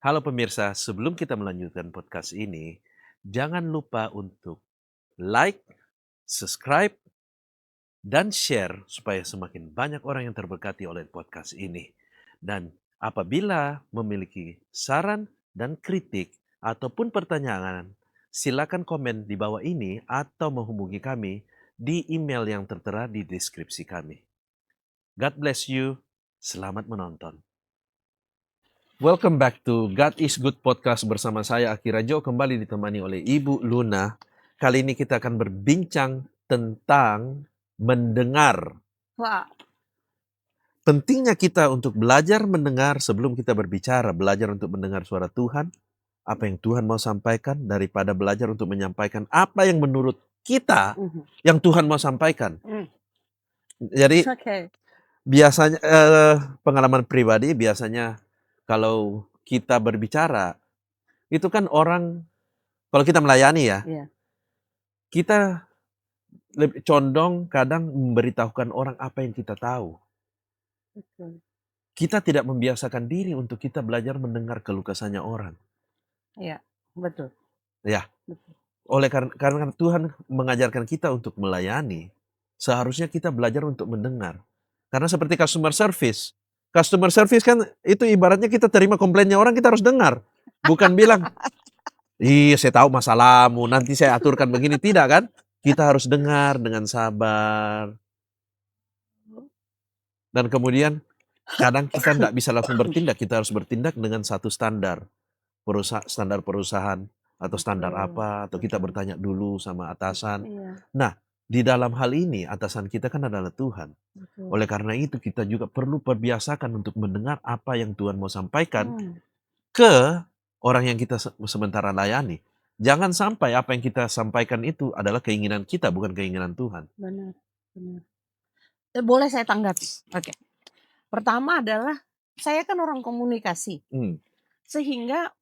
Halo pemirsa, sebelum kita melanjutkan podcast ini, jangan lupa untuk like, subscribe, dan share supaya semakin banyak orang yang terberkati oleh podcast ini. Dan apabila memiliki saran dan kritik ataupun pertanyaan, silakan komen di bawah ini atau menghubungi kami di email yang tertera di deskripsi kami. God bless you. Selamat menonton. Welcome back to God is Good Podcast bersama saya Aki Rajo, kembali ditemani oleh Ibu Luna. Kali ini kita akan berbincang tentang mendengar. Wah, Pentingnya kita untuk belajar mendengar sebelum kita berbicara, belajar untuk mendengar suara Tuhan, apa yang Tuhan mau sampaikan, daripada belajar untuk menyampaikan apa yang menurut kita yang Tuhan mau sampaikan. Jadi oke. biasanya pengalaman pribadi biasanya kalau kita berbicara itu kan orang, kalau kita melayani ya, Iya, kita lebih condong kadang memberitahukan orang apa yang kita tahu. betul. Kita tidak membiasakan diri untuk kita belajar mendengar keluh kesahnya orang. Iya, betul, Ya, betul. karena Tuhan mengajarkan kita untuk melayani, seharusnya kita belajar untuk mendengar. Karena seperti customer service kan itu ibaratnya kita terima komplainnya orang, kita harus dengar. Bukan bilang, iya saya tahu masalahmu, nanti saya aturkan begini. Tidak kan? Kita harus dengar dengan sabar. Dan kemudian kadang kita tidak bisa langsung bertindak, kita harus bertindak dengan satu standar. Standar perusahaan atau standar Betul, apa, atau kita betul. bertanya dulu sama atasan. Iya, Nah, di dalam hal ini atasan kita kan adalah Tuhan. betul. Oleh karena itu kita juga perlu perbiasakan untuk mendengar apa yang Tuhan mau sampaikan Hmm, ke orang yang kita sementara layani. Jangan sampai apa yang kita sampaikan itu adalah keinginan kita, bukan keinginan Tuhan. benar, benar. Boleh saya tanggapi? Oke. Pertama adalah saya kan orang komunikasi, Hmm, sehingga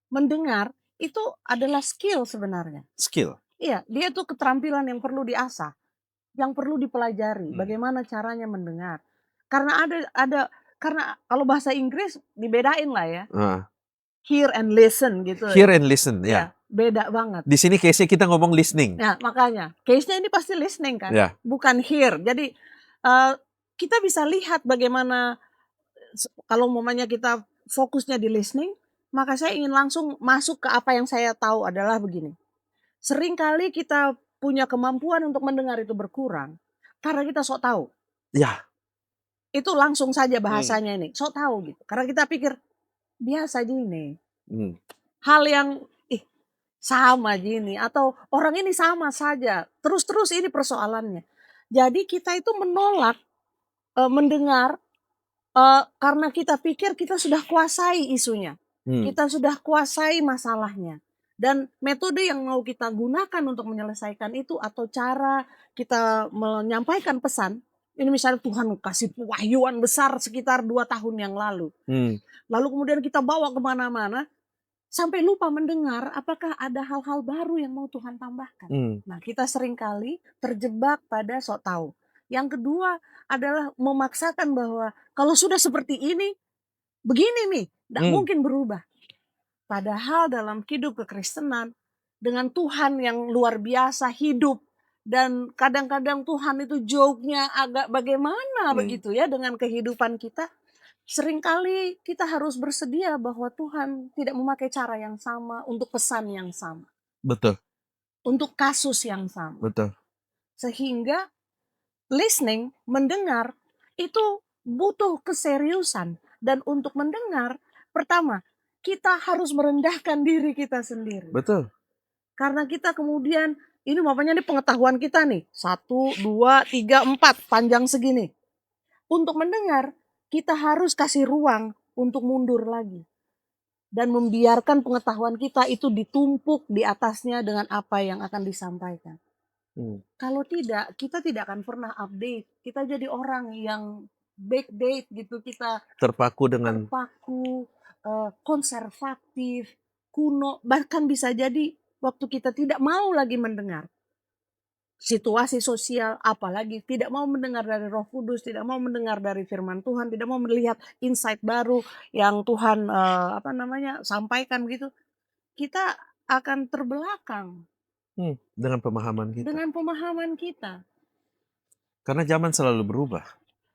mendengar itu adalah skill sebenarnya. skill. Iya, dia tuh keterampilan yang perlu diasah, yang perlu dipelajari. Hmm. Bagaimana caranya mendengar? Karena karena kalau bahasa Inggris dibedain lah ya, Ah, hear and listen gitu hear ya. and listen, ya. Iya, beda banget. Di sini case-nya kita ngomong listening. Nah, makanya case-nya ini pasti listening kan, Ya. bukan hear. Jadi, kita bisa lihat bagaimana kalau umpamanya kita fokusnya di listening, maka saya ingin langsung masuk ke apa yang saya tahu adalah begini. Seringkali kita punya kemampuan untuk mendengar itu berkurang, karena kita sok tahu. Ya. Itu langsung saja Hmm. bahasanya ini, sok tahu gitu. Karena kita pikir, biasa gini. Hmm. Hal yang, sama gini, atau orang ini sama saja, terus-terus ini persoalannya. Jadi kita itu menolak, mendengar, karena kita pikir kita sudah kuasai isunya, Hmm. kita sudah kuasai masalahnya. Dan metode yang mau kita gunakan untuk menyelesaikan itu atau cara kita menyampaikan pesan, ini misalnya Tuhan kasih pewahyuan besar sekitar 2 tahun yang lalu. Hmm. Lalu kemudian kita bawa kemana-mana, sampai lupa mendengar apakah ada hal-hal baru yang mau Tuhan tambahkan. Hmm. Nah, kita seringkali terjebak pada sok tahu. Yang kedua adalah memaksakan bahwa kalau sudah seperti ini, begini nih, tidak Hmm. mungkin berubah. Padahal dalam hidup kekristenan, dengan Tuhan yang luar biasa hidup, dan kadang-kadang Tuhan itu joke-nya agak bagaimana begitu ya dengan kehidupan kita. Seringkali kita harus bersedia bahwa Tuhan tidak memakai cara yang sama untuk pesan yang sama, Betul, untuk kasus yang sama. betul. Sehingga listening, mendengar, itu butuh keseriusan. Dan untuk mendengar, pertama, kita harus merendahkan diri kita sendiri. Betul. Karena kita kemudian, ini makanya nih pengetahuan kita nih, 1, 2, 3, 4, panjang segini. Untuk mendengar, kita harus kasih ruang untuk mundur lagi. Dan membiarkan pengetahuan kita itu ditumpuk di atasnya dengan apa yang akan disampaikan. Hmm. Kalau tidak, kita tidak akan pernah update. Kita jadi orang yang backdate gitu, kita Terpaku dengan terpaku, konservatif, kuno, bahkan bisa jadi waktu kita tidak mau lagi mendengar. situasi sosial, apalagi tidak mau mendengar dari Roh Kudus, tidak mau mendengar dari firman Tuhan, tidak mau melihat insight baru yang Tuhan, sampaikan gitu, kita akan terbelakang Dengan pemahaman kita. dengan pemahaman kita. Karena zaman selalu berubah.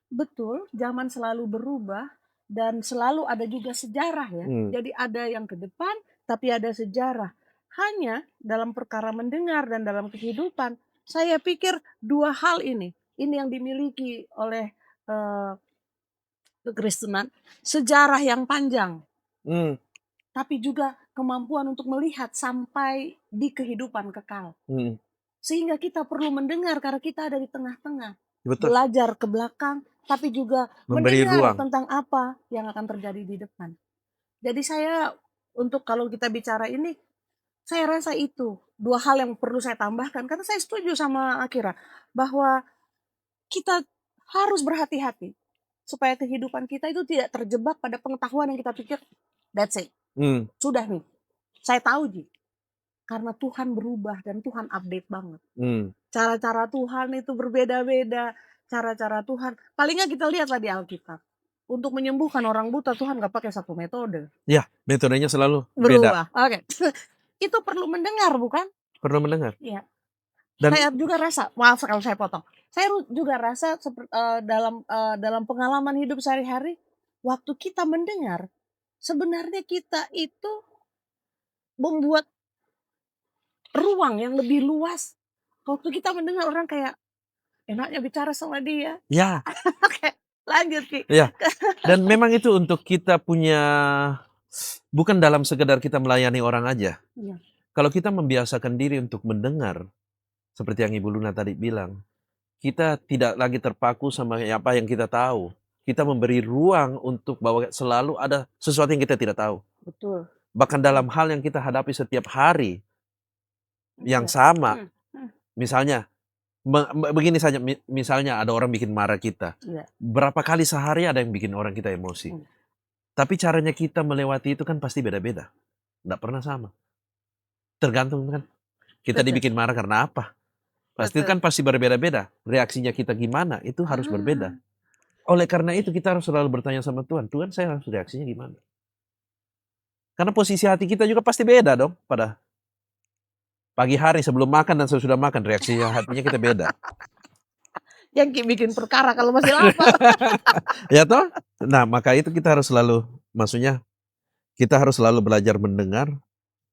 Betul, zaman selalu berubah dan selalu ada juga sejarah ya. Jadi ada yang ke depan, tapi ada sejarah. Hanya dalam perkara mendengar dan dalam kehidupan, saya pikir dua hal ini yang dimiliki oleh kekristenan, sejarah yang panjang, Hmm, tapi juga kemampuan untuk melihat sampai di kehidupan kekal. hmm, Sehingga kita perlu mendengar karena kita ada di tengah-tengah. Betul. Belajar ke belakang, tapi juga Memberi mendengar ruang. tentang apa yang akan terjadi di depan. Jadi saya, untuk kalau kita bicara ini, saya rasa itu dua hal yang perlu saya tambahkan. Karena saya setuju sama Akira, bahwa kita harus berhati-hati supaya kehidupan kita itu tidak terjebak pada pengetahuan yang kita pikir, that's it, Hmm, sudah nih, saya tahu Ji. Karena Tuhan berubah dan Tuhan update banget. hmm. Cara-cara Tuhan itu berbeda-beda. Cara-cara Tuhan, paling nggak kita lihatlah di Alkitab. Untuk menyembuhkan orang buta, Tuhan nggak pakai satu metode. Ya, metodenya selalu beda. Berubah. Oke. Itu perlu mendengar, bukan? Perlu mendengar. Iya. Dan Saya juga rasa, maaf kalau saya potong. Saya juga rasa dalam pengalaman hidup sehari-hari, waktu kita mendengar, sebenarnya kita itu membuat ruang yang lebih luas. Waktu kita mendengar orang kayak, enaknya bicara sama dia. ya, Oke, lanjut Ki. ya. Dan memang itu untuk kita punya, bukan dalam sekedar kita melayani orang aja. Iya. Kalau kita membiasakan diri untuk mendengar, seperti yang Ibu Luna tadi bilang, kita tidak lagi terpaku sama apa yang kita tahu. Kita memberi ruang untuk bahwa selalu ada sesuatu yang kita tidak tahu. Betul. Bahkan dalam hal yang kita hadapi setiap hari yang Iya. sama. Hmm. Misalnya, begini saja, misalnya ada orang bikin marah kita. Iya. Berapa kali sehari ada yang bikin orang kita emosi. Tapi caranya kita melewati itu kan pasti beda-beda. Nggak pernah sama. Tergantung kan. Kita Betul. dibikin marah karena apa. Pasti Betul. kan pasti berbeda-beda. Reaksinya kita gimana, itu harus berbeda. Ah, Oleh karena itu kita harus selalu bertanya sama Tuhan. Tuhan, saya harus reaksinya gimana? Karena posisi hati kita juga pasti beda dong. Pada pagi hari sebelum makan dan sesudah makan, reaksinya hatinya kita beda. yang Ki bikin perkara kalau masih lapar. Ya toh? Nah, maka itu kita harus selalu, maksudnya kita harus selalu belajar mendengar.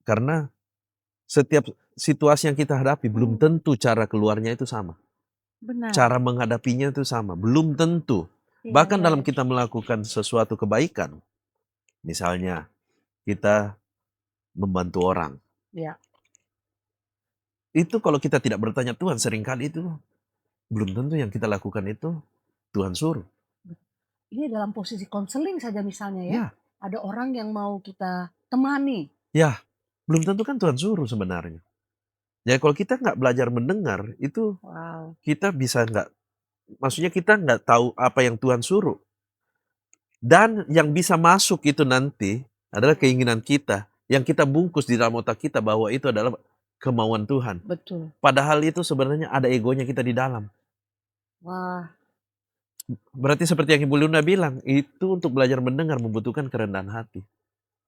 Karena setiap situasi yang kita hadapi belum tentu cara keluarnya itu sama. Benar. Cara menghadapinya itu sama. Belum tentu. Iya, Bahkan iya, dalam iya. kita melakukan sesuatu kebaikan. Misalnya, kita membantu orang. Iya. Itu kalau kita tidak bertanya Tuhan, seringkali itu belum tentu yang kita lakukan itu Tuhan suruh. Ini dalam posisi konseling saja misalnya ya. Ya, Ada orang yang mau kita temani. ya, belum tentu kan Tuhan suruh sebenarnya. Ya kalau kita nggak belajar mendengar, itu Wow. kita bisa nggak, maksudnya kita nggak tahu apa yang Tuhan suruh. Dan yang bisa masuk itu nanti adalah keinginan kita, yang kita bungkus di dalam otak kita bahwa itu adalah kemauan Tuhan. Betul. Padahal itu sebenarnya ada egonya kita di dalam. Wah, Berarti seperti yang Ibu Luna bilang, itu untuk belajar mendengar membutuhkan kerendahan hati.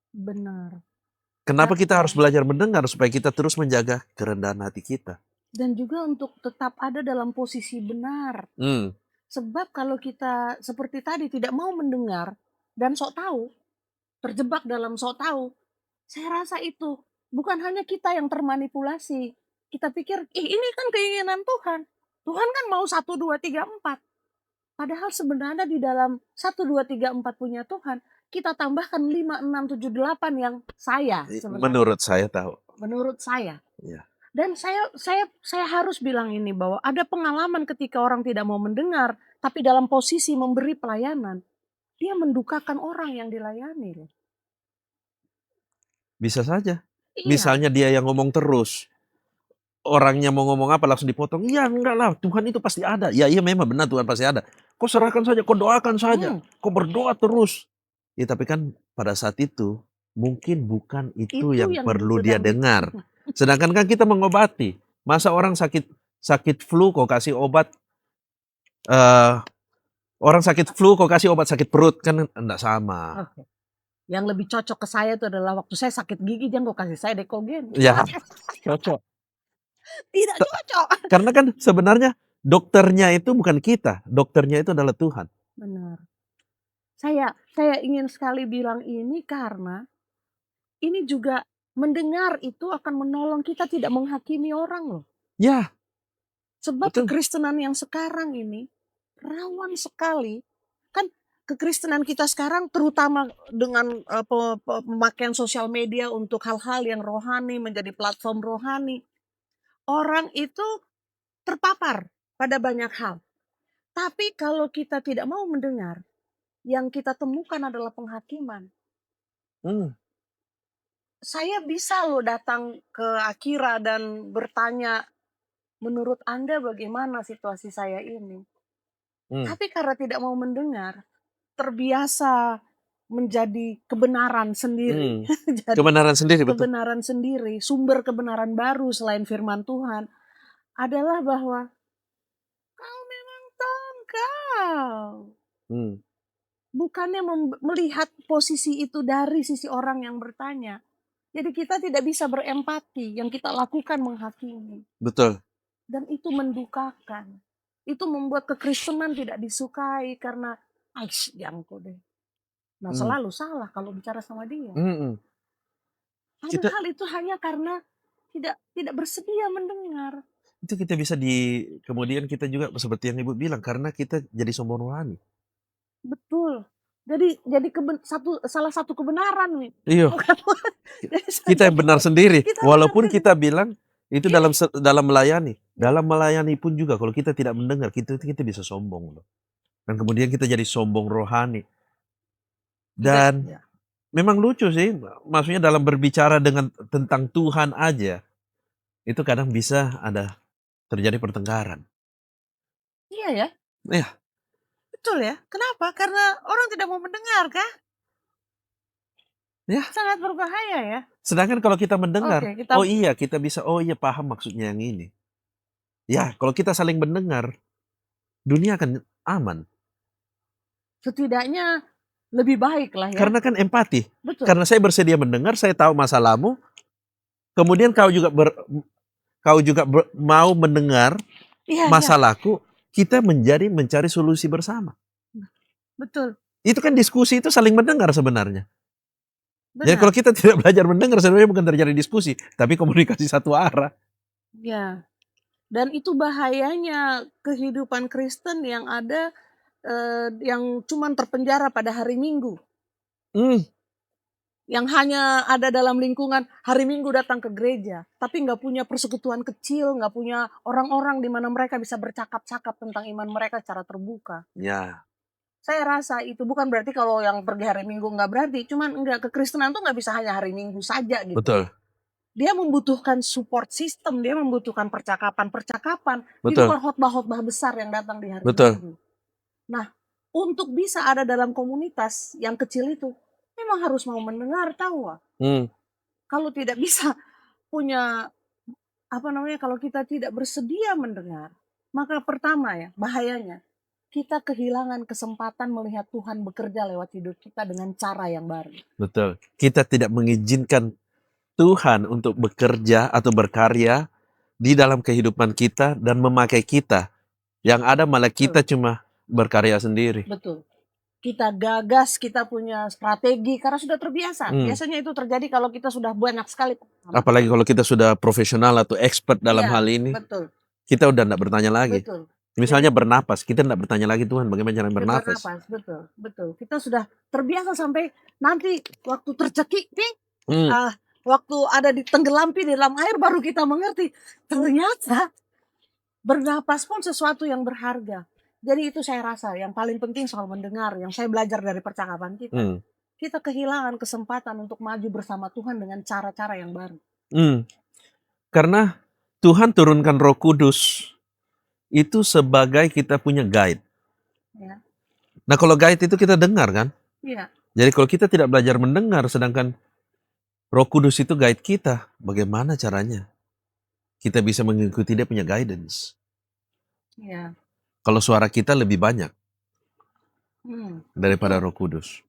benar. Kenapa kita harus Ya. belajar mendengar? Supaya kita terus menjaga kerendahan hati kita. Dan juga untuk tetap ada dalam posisi benar. Sebab kalau kita seperti tadi tidak mau mendengar dan sok tahu, terjebak dalam sok tahu, saya rasa itu bukan hanya kita yang termanipulasi. Kita pikir, ini kan keinginan Tuhan. Tuhan kan mau 1, 2, 3, 4. Padahal sebenarnya di dalam 1, 2, 3, 4 punya Tuhan, kita tambahkan 5, 6, 7, 8 yang saya sebenarnya. Menurut saya tahu. Menurut saya. Ya. Dan saya harus bilang ini, bahwa ada pengalaman ketika orang tidak mau mendengar, tapi dalam posisi memberi pelayanan, dia mendukakan orang yang dilayani. Bisa saja. Iya. Misalnya dia yang ngomong terus. Orangnya mau ngomong apa langsung dipotong. Iya enggak lah, Tuhan itu pasti ada. Ya iya memang benar Tuhan pasti ada. Kau serahkan saja, kau doakan saja. Kau berdoa terus. Ya tapi kan pada saat itu mungkin bukan itu yang perlu dia dengar. Sedangkan kan kita mengobati. Masa orang sakit sakit flu kok kasih obat, eh orang sakit flu kok kasih obat sakit perut, kan enggak sama. Oke. Yang lebih cocok ke saya itu adalah waktu saya sakit gigi, jangan kok kasih saya Dekogen. Ya, cocok. Tidak cocok. Karena kan sebenarnya dokternya itu bukan kita, dokternya itu adalah Tuhan. Benar. Saya ingin sekali bilang ini karena ini juga mendengar itu akan menolong kita tidak menghakimi orang loh. Ya, Sebab betul. kekristenan yang sekarang ini rawan sekali. Kan kekristenan kita sekarang terutama dengan pemakaian sosial media untuk hal-hal yang rohani, menjadi platform rohani. Orang itu terpapar pada banyak hal. Tapi kalau kita tidak mau mendengar, yang kita temukan adalah penghakiman. Hmm, Saya bisa loh datang ke Akira dan bertanya, menurut Anda bagaimana situasi saya ini? hmm, Tapi karena tidak mau mendengar, terbiasa menjadi kebenaran sendiri. hmm. Jadi Kebenaran sendiri, betul. kebenaran sendiri, sumber kebenaran baru selain firman Tuhan adalah bahwa kau memang tongkau. Hmm, Bukannya melihat posisi itu dari sisi orang yang bertanya. Jadi kita tidak bisa berempati, yang kita lakukan menghakimi. betul. Dan itu mendukakan. Itu membuat kekristenan tidak disukai karena, aish, jangko deh. Nah, Hmm, selalu salah kalau bicara sama dia. hmm, hmm. Kita Padahal itu hanya karena tidak bersedia mendengar. itu kita bisa kemudian kita juga seperti yang Ibu bilang, karena kita jadi sombong rohani. Betul. Jadi salah satu kebenaran nih. Iya, Bukan jadi kita yang benar sendiri. kita benar Walaupun sendiri. kita bilang itu Iya. dalam melayani. Dalam melayani pun juga kalau kita tidak mendengar, kita bisa sombong loh. Dan kemudian kita jadi sombong rohani. Dan Ya. memang lucu sih, maksudnya dalam berbicara tentang Tuhan aja, itu kadang bisa ada terjadi pertengkaran. Iya ya, Iya, betul ya. Kenapa? Karena orang tidak mau mendengar kah? ya. Sangat berbahaya ya. Sedangkan kalau kita mendengar, Oke, kita oh iya kita bisa, oh iya paham maksudnya yang ini. Ya, kalau kita saling mendengar, dunia akan aman. setidaknya lebih baik lah ya. Karena kan empati. Betul. Karena saya bersedia mendengar, saya tahu masalahmu. Kemudian kau juga mau mendengar Iya, iya. masalahku. Kita mencari solusi bersama. Betul. Itu kan diskusi itu saling mendengar sebenarnya. Jadi Benar. kalau kita tidak belajar mendengar, sebenarnya bukan terjadi diskusi, tapi komunikasi satu arah. Ya. Dan itu bahayanya kehidupan Kristen yang ada yang cuman terpenjara pada hari Minggu. Hmm, Yang hanya ada dalam lingkungan hari Minggu datang ke gereja, tapi nggak punya persekutuan kecil, nggak punya orang-orang di mana mereka bisa bercakap-cakap tentang iman mereka secara terbuka. ya, Saya rasa itu bukan berarti kalau yang pergi hari Minggu nggak berarti, cuman enggak, kekristenan tuh nggak bisa hanya hari Minggu saja gitu. betul, Dia membutuhkan support system, dia membutuhkan percakapan. Itu betul, bukan khotbah-khotbah besar yang datang di hari betul. Minggu. Nah, untuk bisa ada dalam komunitas yang kecil itu, memang harus mau mendengar, tahu Wak? Hmm, Kalau tidak bisa punya kalau kita tidak bersedia mendengar, maka pertama ya bahayanya kita kehilangan kesempatan melihat Tuhan bekerja lewat hidup kita dengan cara yang baru. betul. Kita tidak mengizinkan Tuhan untuk bekerja atau berkarya di dalam kehidupan kita dan memakai kita. Yang ada malah kita cuma berkarya sendiri. Betul. Kita gagas, kita punya strategi karena sudah terbiasa. Biasanya itu terjadi kalau kita sudah banyak sekali pengalaman. Apalagi kalau kita sudah profesional atau expert dalam Iya, hal ini, betul, kita udah enggak bertanya lagi. betul. Misalnya bernapas, kita enggak bertanya lagi, Tuhan bagaimana cara bernapas. Betul, betul. Kita sudah terbiasa sampai nanti waktu tercekik nih, waktu ada tenggelampi di dalam air baru kita mengerti. Ternyata bernapas pun sesuatu yang berharga. Jadi itu saya rasa yang paling penting soal mendengar, yang saya belajar dari percakapan kita. Kita kehilangan kesempatan untuk maju bersama Tuhan dengan cara-cara yang baru. Karena Tuhan turunkan Roh Kudus itu sebagai kita punya guide. Ya. Nah kalau guide itu kita dengar kan? Iya. Jadi kalau kita tidak belajar mendengar sedangkan Roh Kudus itu guide kita, bagaimana caranya? kita bisa mengikuti dia punya guidance. Ya. Kalau suara kita lebih banyak daripada Itu, Roh Kudus.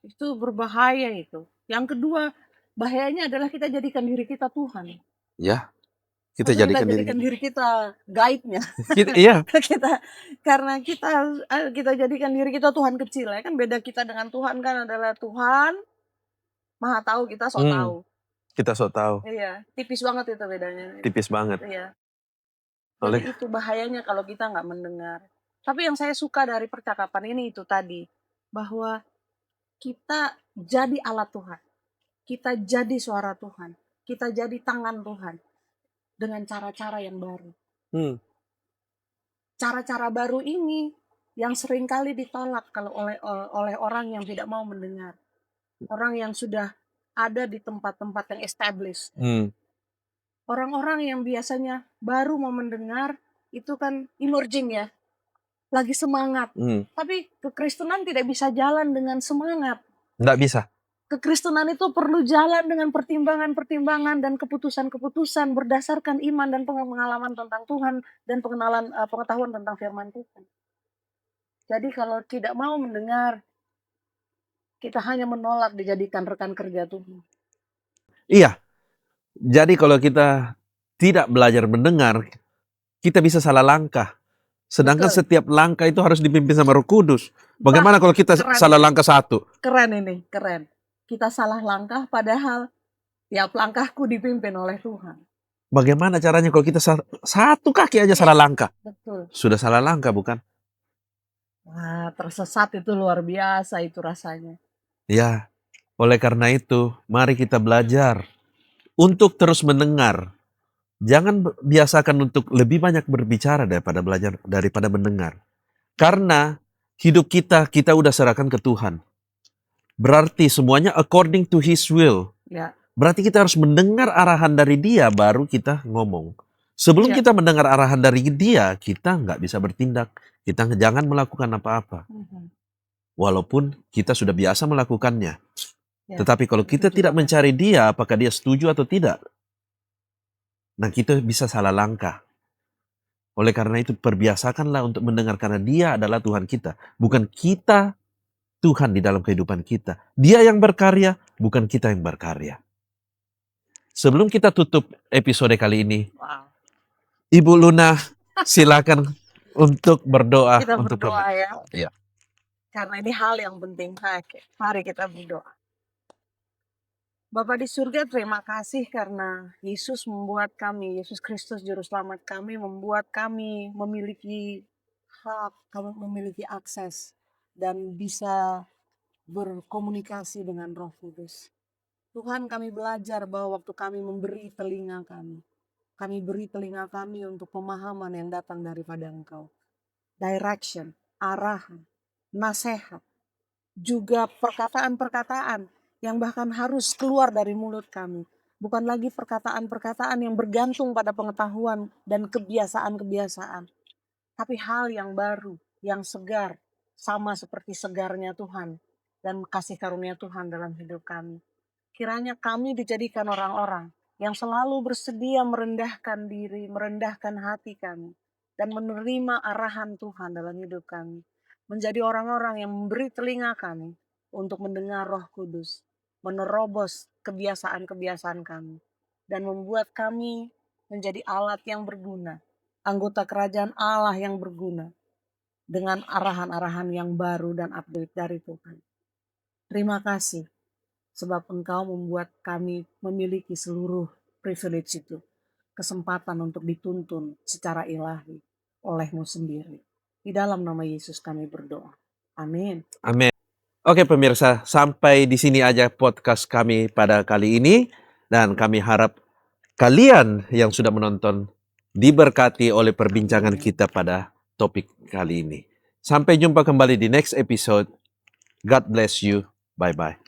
itu berbahaya itu. Yang kedua, bahayanya adalah kita jadikan diri kita Tuhan. Ya, kita Maksudnya kita jadikan diri jadikan diri kita guide-nya. iya. Karena kita jadikan diri kita Tuhan kecil ya kan, beda kita dengan Tuhan kan adalah Tuhan Maha tahu, kita so tahu. Kita so tahu. Iya, tipis banget itu bedanya. Tipis banget. Iya. Jadi Oleh itu bahayanya kalau kita nggak mendengar. Tapi yang saya suka dari percakapan ini itu tadi, bahwa kita jadi alat Tuhan. Kita jadi suara Tuhan. Kita jadi tangan Tuhan. Dengan cara-cara yang baru. Cara-cara baru ini yang seringkali ditolak kalau oleh orang yang tidak mau mendengar. Orang yang sudah ada di tempat-tempat yang established. Orang-orang yang biasanya baru mau mendengar itu kan emerging ya, lagi semangat. Tapi kekristenan tidak bisa jalan dengan semangat. Nggak bisa. Kekristenan itu perlu jalan dengan pertimbangan-pertimbangan dan keputusan-keputusan berdasarkan iman dan pengalaman tentang Tuhan dan pengetahuan tentang firman Tuhan. Jadi kalau tidak mau mendengar, kita hanya menolak dijadikan rekan kerja Tuhan. Iya. Jadi kalau kita tidak belajar mendengar, kita bisa salah langkah. Sedangkan Betul. setiap langkah itu harus dipimpin sama Roh Kudus. Bagaimana kalau kita keren. salah langkah satu? Keren ini, keren. Kita salah langkah padahal tiap langkahku dipimpin oleh Tuhan. Bagaimana caranya kalau kita satu kaki aja salah langkah? Betul. Sudah salah langkah bukan? Wah, tersesat itu luar biasa itu rasanya. Ya, oleh karena itu mari kita belajar untuk terus mendengar. Jangan biasakan untuk lebih banyak berbicara daripada mendengar. Karena hidup kita udah serahkan ke Tuhan. Berarti semuanya according to His will. Ya. Berarti kita harus mendengar arahan dari Dia baru kita ngomong. Sebelum kita mendengar arahan dari Dia, kita nggak bisa bertindak. Kita jangan melakukan apa-apa. Walaupun kita sudah biasa melakukannya. Ya. Tetapi kalau kita tidak mencari Dia, apakah Dia setuju atau tidak? Nah, kita bisa salah langkah. Oleh karena itu, perbiasakanlah untuk mendengar karena Dia adalah Tuhan kita. Bukan kita Tuhan di dalam kehidupan kita. Dia yang berkarya, bukan kita yang berkarya. Sebelum kita tutup episode kali ini, Ibu Luna silakan untuk berdoa. Kita untuk berdoa ya. Karena ini hal yang penting. Mari kita berdoa. Bapa di surga, terima kasih karena Yesus membuat kami, Yesus Kristus Juru Selamat kami, membuat kami memiliki hak, kami memiliki akses, dan bisa berkomunikasi dengan Roh Kudus. Tuhan, kami belajar bahwa waktu kami memberi telinga kami beri telinga kami untuk pemahaman yang datang daripada Engkau. Direction, arahan, nasihat, juga perkataan-perkataan yang bahkan harus keluar dari mulut kami. Bukan lagi perkataan-perkataan yang bergantung pada pengetahuan dan kebiasaan-kebiasaan. Tapi hal yang baru, yang segar, sama seperti segarnya Tuhan dan kasih karunia Tuhan dalam hidup kami. Kiranya kami dijadikan orang-orang yang selalu bersedia merendahkan diri, merendahkan hati kami, dan menerima arahan Tuhan dalam hidup kami. Menjadi orang-orang yang memberi telinga kami untuk mendengar Roh Kudus, menerobos kebiasaan-kebiasaan kami, dan membuat kami menjadi alat yang berguna, anggota kerajaan Allah yang berguna, dengan arahan-arahan yang baru dan update dari Tuhan. Terima kasih, sebab Engkau membuat kami memiliki seluruh privilege itu, kesempatan untuk dituntun secara ilahi oleh-Mu sendiri. Di dalam nama Yesus kami berdoa. Amin. Amin. Oke pemirsa, sampai di sini aja podcast kami pada kali ini. Dan kami harap kalian yang sudah menonton diberkati oleh perbincangan kita pada topik kali ini. Sampai jumpa kembali di next episode. God bless you. Bye-bye.